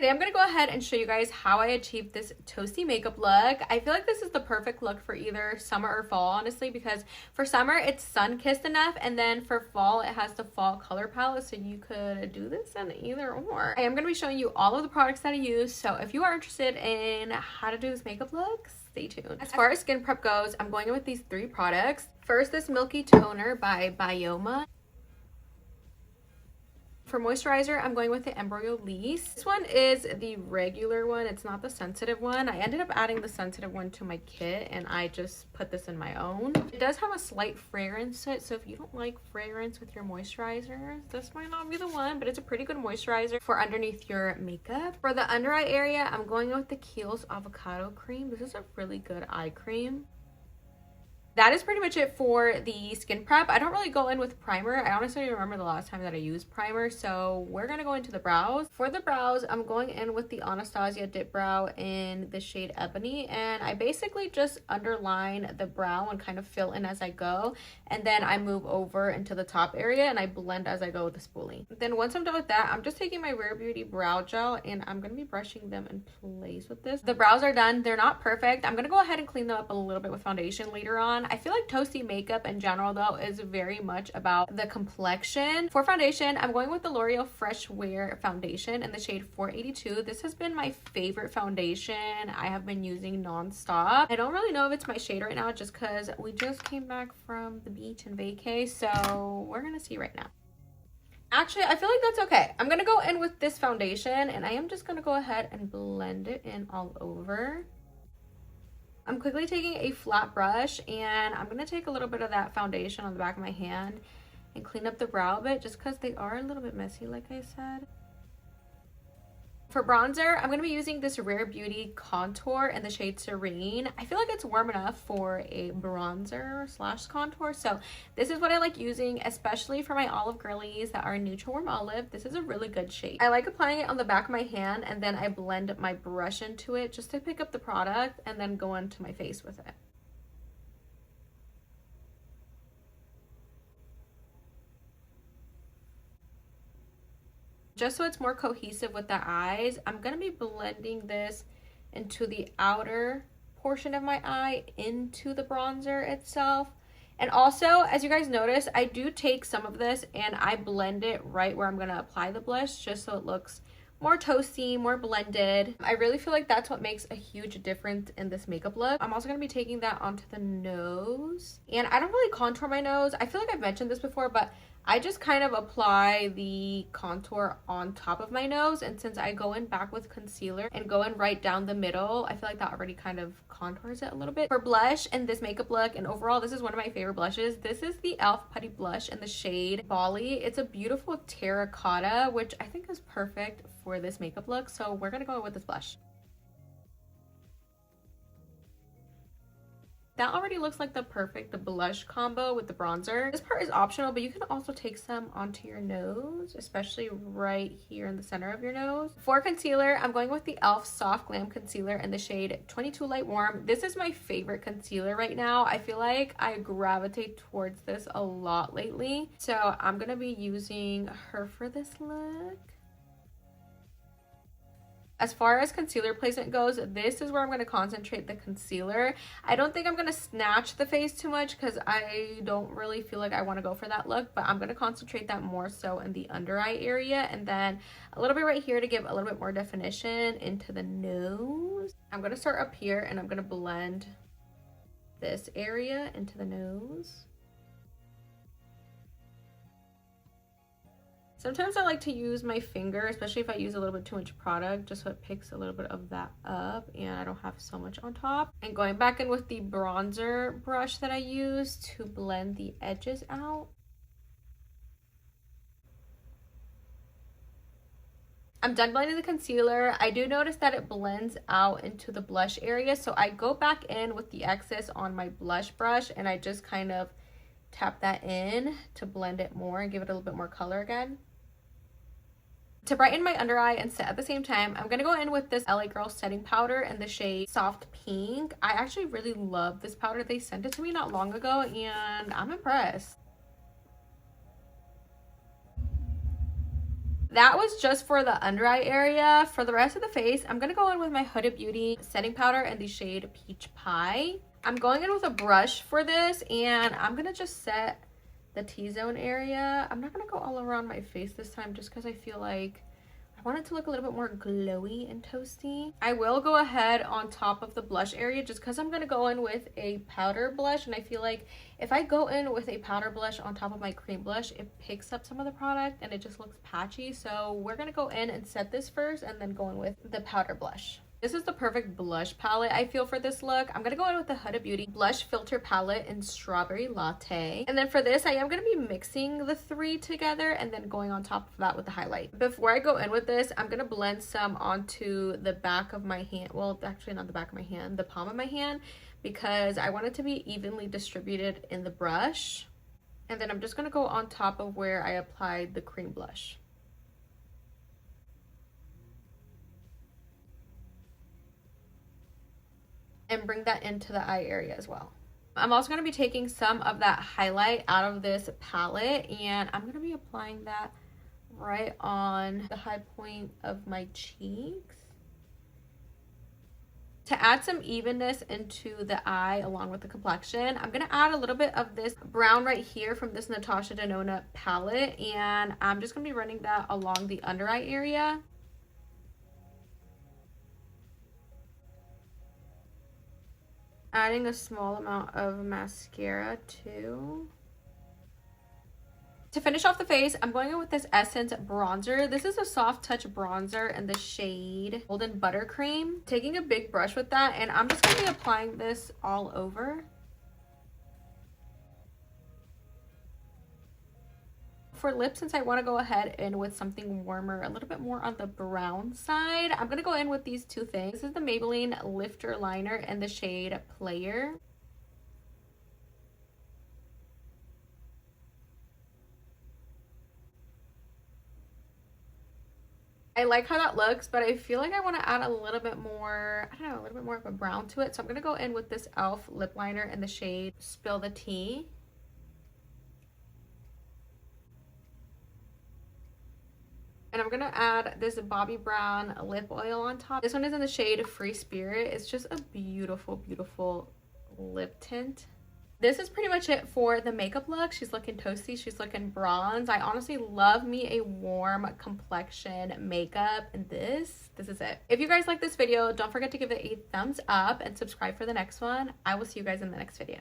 Today I'm going to go ahead and show you guys how I achieved this toasty makeup look. I feel like this is the perfect look for either summer or fall, honestly, because for summer it's sun-kissed enough, and then for fall it has the fall color palette, so you could do this in either or. I am going to be showing you all of the products that I use, so if you are interested in how to do this makeup look, stay tuned. As far as skin prep goes, I'm going in with these 3 products. First, this Milky Toner by Bioma. For moisturizer, I'm going with the Embryolisse. This one is the regular one. It's not the sensitive one. I ended up adding the sensitive one to my kit, and I just put this in my own. It does have a slight fragrance to it, so if you don't like fragrance with your moisturizer, this might not be the one, but it's a pretty good moisturizer for underneath your makeup. For the under eye area, I'm going with the Kiehl's Avocado Cream. This is a really good eye cream. That is pretty much it for the skin prep. I don't really go in with primer. I honestly remember the last time that I used primer, so we're gonna go into the brows. For the brows, I'm going in with the Anastasia Dip Brow in the shade Ebony, and I basically just underline the brow and kind of fill in as I go, and then I move over into the top area and I blend as I go with the spoolie. Then once I'm done with that, I'm just taking my Rare Beauty brow gel and I'm gonna be brushing them in place with this. The brows are done. They're not perfect. I'm gonna go ahead and clean them up a little bit with foundation later on. I feel like toasty makeup in general though is very much about the complexion. For foundation, I'm going with the L'Oreal Fresh Wear foundation in the shade 482. This has been my favorite foundation I have been using non-stop. I don't really know if it's my shade right now just because we just came back from the beach and vacay, so we're gonna see right now. Actually, I feel like that's okay. I'm gonna go in with this foundation and I am just gonna go ahead and blend it in all over. I'm quickly taking a flat brush and I'm going to take a little bit of that foundation on the back of my hand and clean up the brow a bit just because they are a little bit messy, like I said. For bronzer, I'm going to be using this Rare Beauty contour in the shade Serene. I feel like it's warm enough for a bronzer slash contour, so this is what I like using, especially for my olive girlies that are neutral warm olive. This is a really good shade. I like applying it on the back of my hand and then I blend my brush into it just to pick up the product and then go into my face with it. Just so it's more cohesive with the eyes, I'm going to be blending this into the outer portion of my eye into the bronzer itself. And also, as you guys notice, I do take some of this and I blend it right where I'm going to apply the blush just so it looks more toasty, more blended. I really feel like that's what makes a huge difference in this makeup look. I'm also going to be taking that onto the nose. And I don't really contour my nose. I feel like I've mentioned this before, but I just kind of apply the contour on top of my nose, and since I go in back with concealer and go in right down the middle, I feel like that already kind of contours it a little bit. For blush in this makeup look, and overall this is one of my favorite blushes, this is the e.l.f. Putty Blush in the shade Bali. It's a beautiful terracotta, which I think is perfect for this makeup look, so we're gonna go with this blush. That already looks like the perfect blush combo with the bronzer. This part is optional, but you can also take some onto your nose, especially right here in the center of your nose. For concealer, I'm going with the e.l.f. Soft Glam Concealer in the shade 22 Light Warm. This is my favorite concealer right now. I feel like I gravitate towards this a lot lately. So I'm going to be using her for this look. As far as concealer placement goes, this is where I'm going to concentrate the concealer. I don't think I'm going to snatch the face too much because I don't really feel like I want to go for that look, but I'm going to concentrate that more so in the under eye area and then a little bit right here to give a little bit more definition into the nose. I'm going to start up here and I'm going to blend this area into the nose. Sometimes I like to use my finger, especially if I use a little bit too much product, just so it picks a little bit of that up and I don't have so much on top. And going back in with the bronzer brush that I use to blend the edges out. I'm done blending the concealer. I do notice that it blends out into the blush area, so I go back in with the excess on my blush brush and I just kind of tap that in to blend it more and give it a little bit more color again. To brighten my under eye and set at the same time, I'm going to go in with this LA Girl setting powder in the shade Soft Pink. I actually really love this powder. They sent it to me not long ago and I'm impressed. That was just for the under eye area. For the rest of the face, I'm going to go in with my Huda Beauty setting powder in the shade Peach Pie. I'm going in with a brush for this, and I'm going to just set the T-zone area. I'm not going to go all around my face this time just because I feel like I want it to look a little bit more glowy and toasty. I will go ahead on top of the blush area just because I'm going to go in with a powder blush, and I feel like if I go in with a powder blush on top of my cream blush, it picks up some of the product and it just looks patchy. So we're going to go in and set this first and then go in with the powder blush. This is the perfect blush palette I feel for this look. I'm going to go in with the Huda Beauty Blush Filter Palette in Strawberry Latte. And then for this, I am going to be mixing the three together and then going on top of that with the highlight. Before I go in with this, I'm going to blend some onto the back of my hand. Well, actually not the back of my hand, the palm of my hand, because I want it to be evenly distributed in the brush. And then I'm just going to go on top of where I applied the cream blush. And bring that into the eye area as well. I'm also going to be taking some of that highlight out of this palette, and I'm going to be applying that right on the high point of my cheeks to add some evenness into the eye along with the complexion. I'm going to add a little bit of this brown right here from this Natasha Denona palette, and I'm just going to be running that along the under eye area. Adding a small amount of mascara too. To finish off the face, I'm going in with this Essence bronzer. This is a soft touch bronzer in the shade Golden Buttercream. Taking a big brush with that, and I'm just going to be applying this all over. For lips, since I want to go ahead and with something warmer, a little bit more on the brown side, I'm going to go in with these two things. This is the Maybelline Lifter Liner in the shade Player. I like how that looks, but I feel like I want to add a little bit more, I don't know, a little bit more of a brown to it. So I'm going to go in with this e.l.f. lip liner in the shade Spill the Tea. And I'm going to add this Bobbi Brown lip oil on top. This one is in the shade Free Spirit. It's just a beautiful, beautiful lip tint. This is pretty much it for the makeup look. She's looking toasty. She's looking bronze. I honestly love me a warm complexion makeup. And this is it. If you guys like this video, don't forget to give it a thumbs up and subscribe for the next one. I will see you guys in the next video.